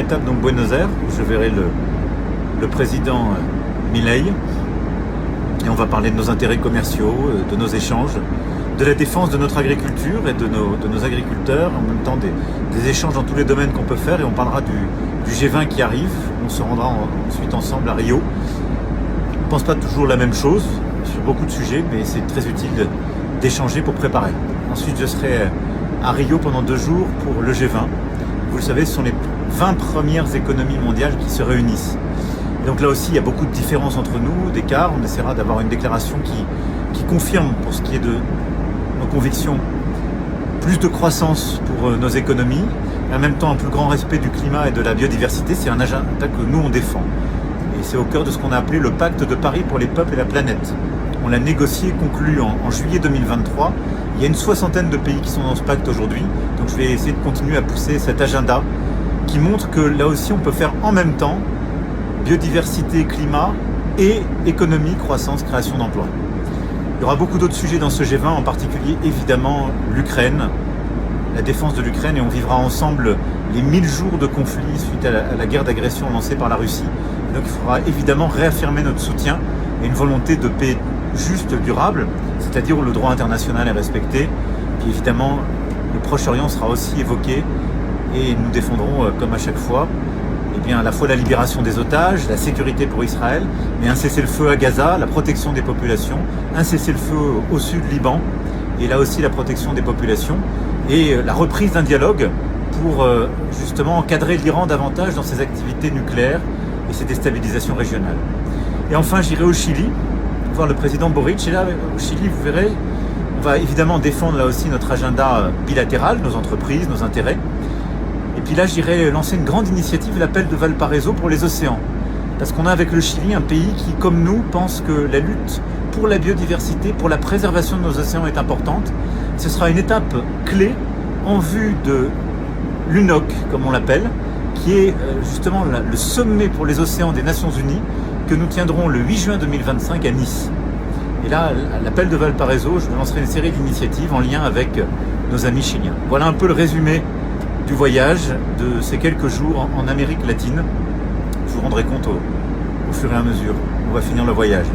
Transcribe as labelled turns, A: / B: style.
A: étape, donc Buenos Aires, où je verrai le président Milei. Et on va parler de nos intérêts commerciaux, de nos échanges, de la défense de notre agriculture et de nos agriculteurs, en même temps des échanges dans tous les domaines qu'on peut faire. Et on parlera du G20 qui arrive. On se rendra ensuite ensemble à Rio. On ne pense pas toujours la même chose sur beaucoup de sujets, mais c'est très utile d'échanger pour préparer. Ensuite, je serai à Rio pendant 2 jours pour le G20. Vous le savez, ce sont les 20 premières économies mondiales qui se réunissent. Et donc là aussi, il y a beaucoup de différences entre nous, d'écarts. On essaiera d'avoir une déclaration qui confirme, pour ce qui est de nos convictions, plus de croissance pour nos économies, et en même temps un plus grand respect du climat et de la biodiversité. C'est un agenda que nous, on défend. Et c'est au cœur de ce qu'on a appelé le pacte de Paris pour les peuples et la planète. On l'a négocié, conclu en juillet 2023. Il y a une 60aine de pays qui sont dans ce pacte aujourd'hui. Donc je vais essayer de continuer à pousser cet agenda qui montre que là aussi, on peut faire en même temps biodiversité, climat et économie, croissance, création d'emplois. Il y aura beaucoup d'autres sujets dans ce G20, en particulier évidemment l'Ukraine, la défense de l'Ukraine, et on vivra ensemble les 1000 jours de conflit suite à la guerre d'agression lancée par la Russie. Donc il faudra évidemment réaffirmer notre soutien et une volonté de paix juste, durable, c'est-à-dire où le droit international est respecté. Puis évidemment, le Proche-Orient sera aussi évoqué et nous défendrons, comme à chaque fois, à la fois la libération des otages, la sécurité pour Israël, mais un cessez-le-feu à Gaza, la protection des populations, un cessez-le-feu au sud Liban, et là aussi la protection des populations, et la reprise d'un dialogue pour justement encadrer l'Iran davantage dans ses activités nucléaires et ses déstabilisations régionales. Et enfin, j'irai au Chili, voir le président Boric, et là, au Chili, vous verrez, on va évidemment défendre là aussi notre agenda bilatéral, nos entreprises, nos intérêts. Et puis là, j'irai lancer une grande initiative, l'appel de Valparaiso pour les océans. Parce qu'on a avec le Chili un pays qui, comme nous, pense que la lutte pour la biodiversité, pour la préservation de nos océans est importante. Ce sera une étape clé en vue de l'UNOC, comme on l'appelle, qui est justement le sommet pour les océans des Nations Unies, que nous tiendrons le 8 juin 2025 à Nice. Et là, à l'appel de Valparaiso, je lancerai une série d'initiatives en lien avec nos amis chiliens. Voilà un peu le résumé du voyage, de ces quelques jours en Amérique latine. Je vous rendrai compte au fur et à mesure. On va finir le voyage.